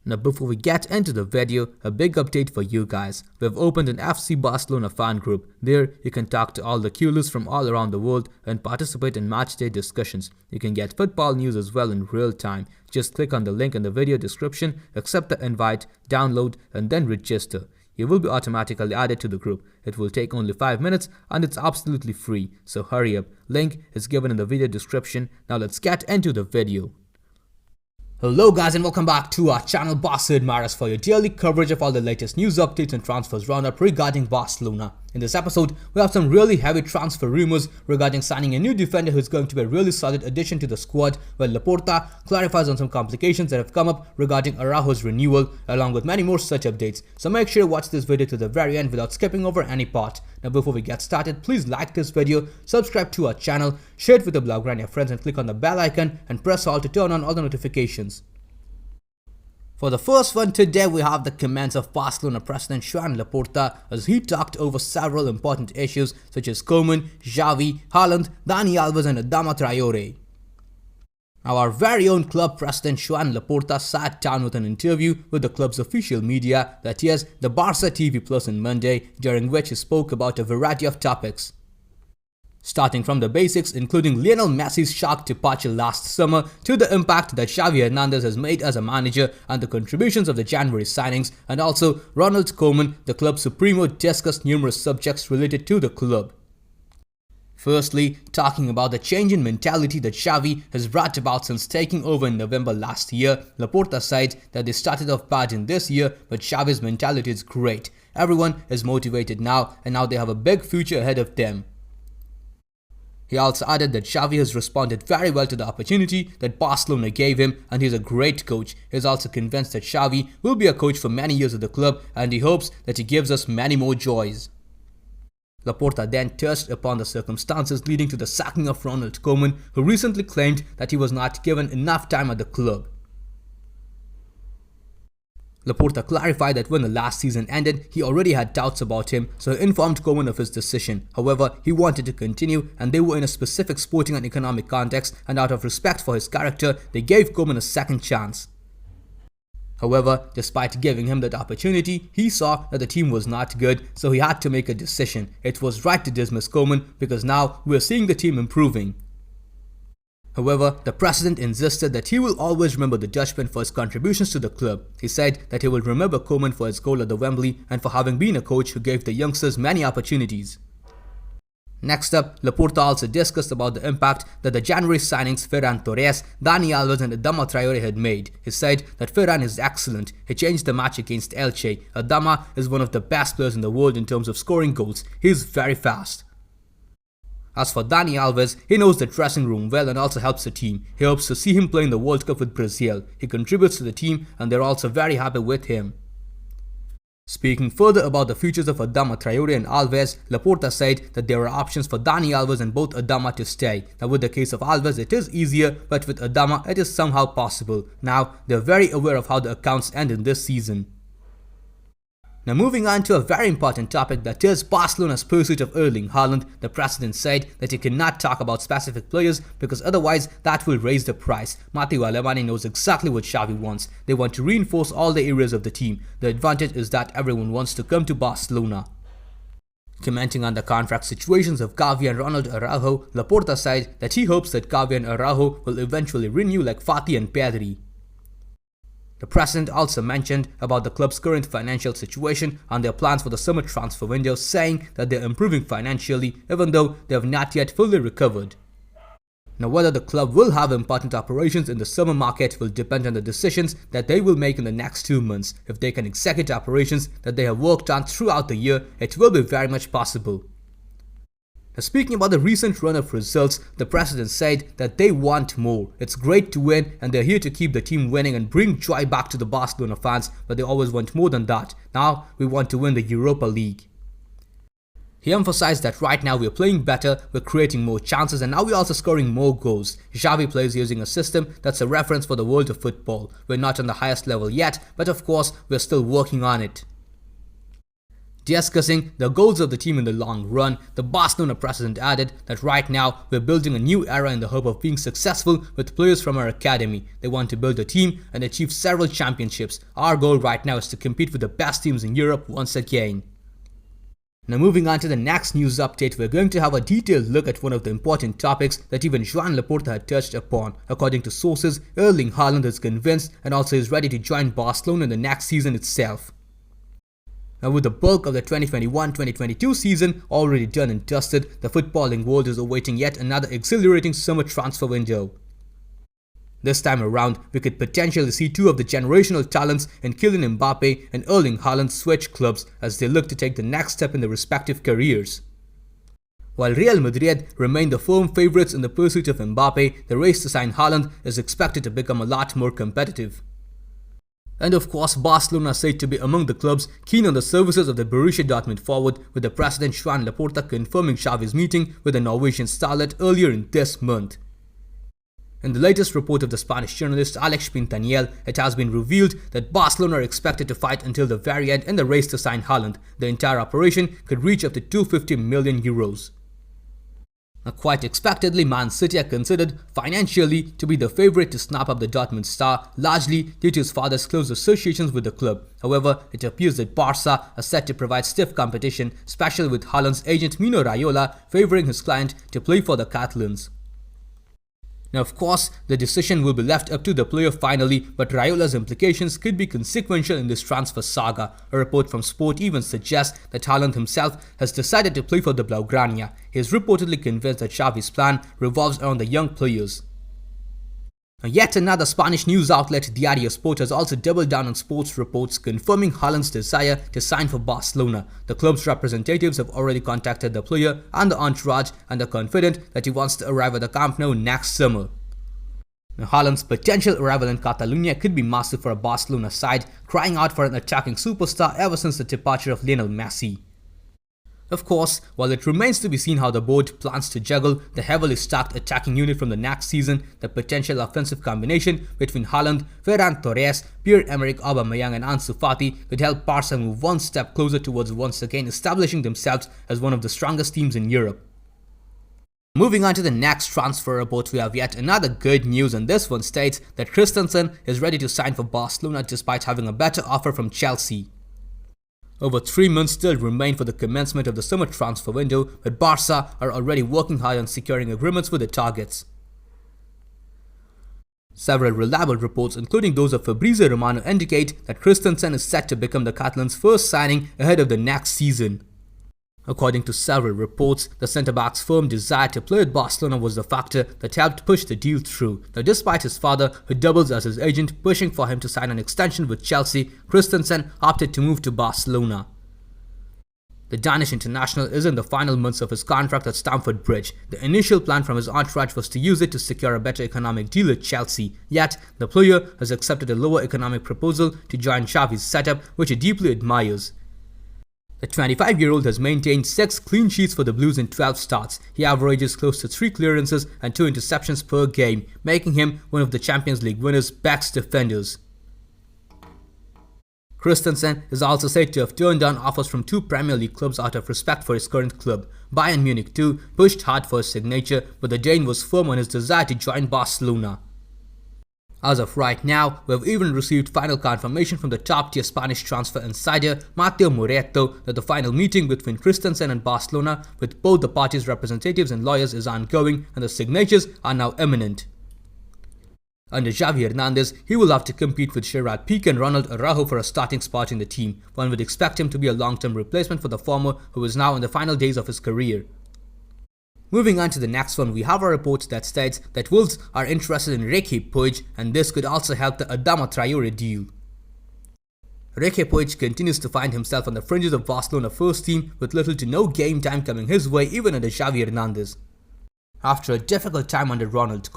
Now before we get into the video, a big update for you guys. We've opened an FC Barcelona fan group. There you can talk to all the coolers from all around the world and participate in matchday discussions. You can get football news as well in real time. Just click on the link in the video description, accept the invite, download and then register. You will be automatically added to the group. It will take only 5 minutes and it's absolutely free. So hurry up. Link is given in the video description. Now let's get into the video. Hello guys and welcome back to our channel Barca Admirers for your daily coverage of all the latest news updates and transfers roundup regarding Barcelona. In this episode, we have some really heavy transfer rumors regarding signing a new defender who is going to be a really solid addition to the squad, while Laporta clarifies on some complications that have come up regarding Araujo's renewal, along with many more such updates. So make sure to watch this video to the very end without skipping over any part. Now before we get started, please like this video, subscribe to our channel, share it with the blogger and your friends and click on the bell icon and press all to turn on all the notifications. For the first one today, we have the comments of Barcelona president Joan Laporta as he talked over several important issues such as Koeman, Xavi, Haaland, Dani Alves and Adama Traore. Our very own club president Joan Laporta sat down with an interview with the club's official media, that is, the Barca TV Plus on Monday, during which he spoke about a variety of topics. Starting from the basics, including Lionel Messi's sharp departure last summer to the impact that Xavi Hernandez has made as a manager and the contributions of the January signings, and also Ronald Koeman, the club supremo, discussed numerous subjects related to the club. Firstly, talking about the change in mentality that Xavi has brought about since taking over in November last year, Laporta said that they started off bad in this year, but Xavi's mentality is great. Everyone is motivated now and now they have a big future ahead of them. He also added that Xavi has responded very well to the opportunity that Barcelona gave him and he's a great coach. He is also convinced that Xavi will be a coach for many years at the club and he hopes that he gives us many more joys. Laporta then touched upon the circumstances leading to the sacking of Ronald Koeman, who recently claimed that he was not given enough time at the club. Laporta clarified that when the last season ended, he already had doubts about him, so he informed Koeman of his decision. However, he wanted to continue and they were in a specific sporting and economic context, and out of respect for his character, they gave Koeman a second chance. However, despite giving him that opportunity, he saw that the team was not good, so he had to make a decision. It was right to dismiss Koeman because now we are seeing the team improving. However, the president insisted that he will always remember the Dutchman for his contributions to the club. He said that he will remember Koeman for his goal at the Wembley and for having been a coach who gave the youngsters many opportunities. Next up, Laporta also discussed about the impact that the January signings Ferran Torres, Dani Alves and Adama Traore had made. He said that Ferran is excellent. He changed the match against Elche. Adama is one of the best players in the world in terms of scoring goals. He is very fast. As for Dani Alves, he knows the dressing room well and also helps the team. He hopes to see him play in the World Cup with Brazil. He contributes to the team and they're also very happy with him. Speaking further about the futures of Adama Traore and Alves, Laporta said that there are options for Dani Alves and both Adama to stay. Now with the case of Alves it is easier, but with Adama it is somehow possible. Now they're very aware of how the accounts end in this season. Now moving on to a very important topic, that is Barcelona's pursuit of Erling Haaland. The president said that he cannot talk about specific players because otherwise that will raise the price. Mateu Alemany knows exactly what Xavi wants. They want to reinforce all the areas of the team. The advantage is that everyone wants to come to Barcelona. Commenting on the contract situations of Xavi and Ronald Araujo, Laporta said that he hopes that Xavi and Araujo will eventually renew like Fati and Pedri. The president also mentioned about the club's current financial situation and their plans for the summer transfer window, saying that they are improving financially even though they have not yet fully recovered. Now whether the club will have important operations in the summer market will depend on the decisions that they will make in the next 2 months. If they can execute operations that they have worked on throughout the year, it will be very much possible. Now speaking about the recent run of results, the president said that they want more. It's great to win and they're here to keep the team winning and bring joy back to the Barcelona fans, but they always want more than that. Now we want to win the Europa League. He emphasized that right now we're playing better, we're creating more chances and now we're also scoring more goals. Xavi plays using a system that's a reference for the world of football. We're not on the highest level yet, but of course we're still working on it. Discussing the goals of the team in the long run, the Barcelona president added that right now we're building a new era in the hope of being successful with players from our academy. They want to build a team and achieve several championships. Our goal right now is to compete with the best teams in Europe once again. Now moving on to the next news update, we're going to have a detailed look at one of the important topics that even Joan Laporta had touched upon. According to sources, Erling Haaland is convinced and also is ready to join Barcelona in the next season itself. Now with the bulk of the 2021-2022 season already done and dusted, the footballing world is awaiting yet another exhilarating summer transfer window. This time around, we could potentially see two of the generational talents in Kylian Mbappe and Erling Haaland switch clubs as they look to take the next step in their respective careers. While Real Madrid remain the firm favourites in the pursuit of Mbappe, the race to sign Haaland is expected to become a lot more competitive. And of course, Barcelona is said to be among the clubs keen on the services of the Borussia Dortmund forward, with the president Joan Laporta confirming Xavi's meeting with the Norwegian starlet earlier in this month. In the latest report of the Spanish journalist Alex Pintaniel, it has been revealed that Barcelona are expected to fight until the very end in the race to sign Haaland. The entire operation could reach up to 250 million euros. Now, quite expectedly, Man City are considered financially to be the favourite to snap up the Dortmund star, largely due to his father's close associations with the club. However, it appears that Barca are set to provide stiff competition, especially with Haaland's agent Mino Raiola favouring his client to play for the Catalans. Now of course, the decision will be left up to the player finally, but Raiola's implications could be consequential in this transfer saga. A report from Sport even suggests that Haaland himself has decided to play for the Blaugrana. He is reportedly convinced that Xavi's plan revolves around the young players. Now, yet another Spanish news outlet, Diario Sport, has also doubled down on sports reports confirming Haaland's desire to sign for Barcelona. The club's representatives have already contacted the player and the entourage and are confident that he wants to arrive at the Camp Nou next summer. Now, Haaland's potential arrival in Catalonia could be massive for a Barcelona side, crying out for an attacking superstar ever since the departure of Lionel Messi. Of course, while it remains to be seen how the board plans to juggle the heavily stacked attacking unit from the next season, the potential offensive combination between Haaland, Ferran Torres, Pierre-Emerick Aubameyang and Ansu Fati could help Barca move one step closer towards once again establishing themselves as one of the strongest teams in Europe. Moving on to the next transfer report, we have yet another good news, and this one states that Christensen is ready to sign for Barcelona despite having a better offer from Chelsea. Over 3 months still remain for the commencement of the summer transfer window, but Barca are already working hard on securing agreements with the targets. Several reliable reports, including those of Fabrizio Romano, indicate that Christensen is set to become the Catalans' first signing ahead of the next season. According to several reports, the centre-back's firm desire to play at Barcelona was the factor that helped push the deal through. Now, despite his father, who doubles as his agent, pushing for him to sign an extension with Chelsea, Christensen opted to move to Barcelona. The Danish international is in the final months of his contract at Stamford Bridge. The initial plan from his entourage was to use it to secure a better economic deal at Chelsea. Yet, the player has accepted a lower economic proposal to join Xavi's setup, which he deeply admires. The 25-year-old has maintained 6 clean sheets for the Blues in 12 starts. He averages close to 3 clearances and 2 interceptions per game, making him one of the Champions League winners' best defenders. Christensen is also said to have turned down offers from 2 Premier League clubs out of respect for his current club. Bayern Munich too pushed hard for his signature, but the Dane was firm on his desire to join Barcelona. As of right now, we have even received final confirmation from the top-tier Spanish transfer insider Mateo Moreto that the final meeting between Christensen and Barcelona with both the parties' representatives and lawyers is ongoing and the signatures are now imminent. Under Xavi Hernandez, he will have to compete with Gerard Piqué and Ronald Araujo for a starting spot in the team. One would expect him to be a long-term replacement for the former, who is now in the final days of his career. Moving on to the next one, we have a report that states that Wolves are interested in Riqui Puig'S, and this could also help the Adama Traore deal. Riqui Puig'S continues to find himself on the fringes of Barcelona first team with little to no game time coming his way even under Xavi Hernandez. After a difficult time under Ronald,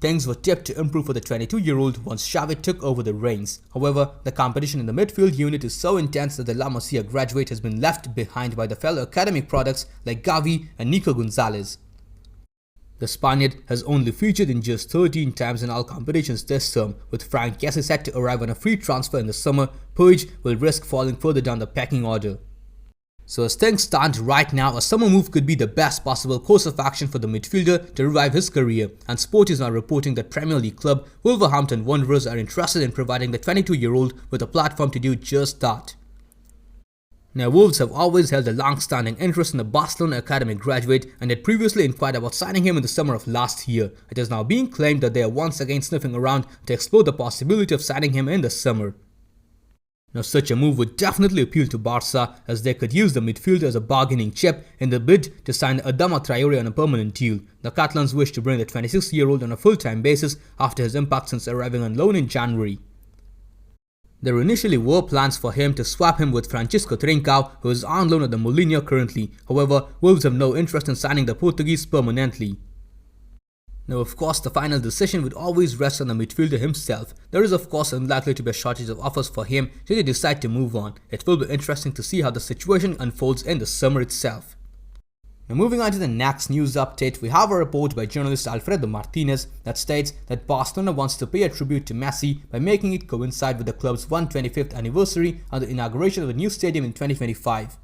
things were tipped to improve for the 22-year-old once Xavi took over the reins. However, the competition in the midfield unit is so intense that the La Masia graduate has been left behind by the fellow academic products like Gavi and Nico Gonzalez. The Spaniard has only featured in just 13 times in all competitions this term. With Frank Kessie set to arrive on a free transfer in the summer, Puig will risk falling further down the pecking order. So as things stand right now, a summer move could be the best possible course of action for the midfielder to revive his career, and Sport is now reporting that Premier League club Wolverhampton Wanderers are interested in providing the 22-year-old with a platform to do just that. Now, Wolves have always held a long-standing interest in the Barcelona academy graduate and had previously inquired about signing him in the summer of last year. It is now being claimed that they are once again sniffing around to explore the possibility of signing him in the summer. Now, such a move would definitely appeal to Barca, as they could use the midfielder as a bargaining chip in the bid to sign Adama Traore on a permanent deal. The Catalans wish to bring the 26-year-old on a full-time basis after his impact since arriving on loan in January. There initially were plans for him to swap him with Francisco Trincao, who is on loan at the Molinho currently. However, Wolves have no interest in signing the Portuguese permanently. Now, of course, the final decision would always rest on the midfielder himself. There is of course unlikely to be a shortage of offers for him should he decide to move on. It will be interesting to see how the situation unfolds in the summer itself. Now, moving on to the next news update, we have a report by journalist Alfredo Martinez that states that Barcelona wants to pay a tribute to Messi by making it coincide with the club's 125th anniversary and the inauguration of a new stadium in 2025.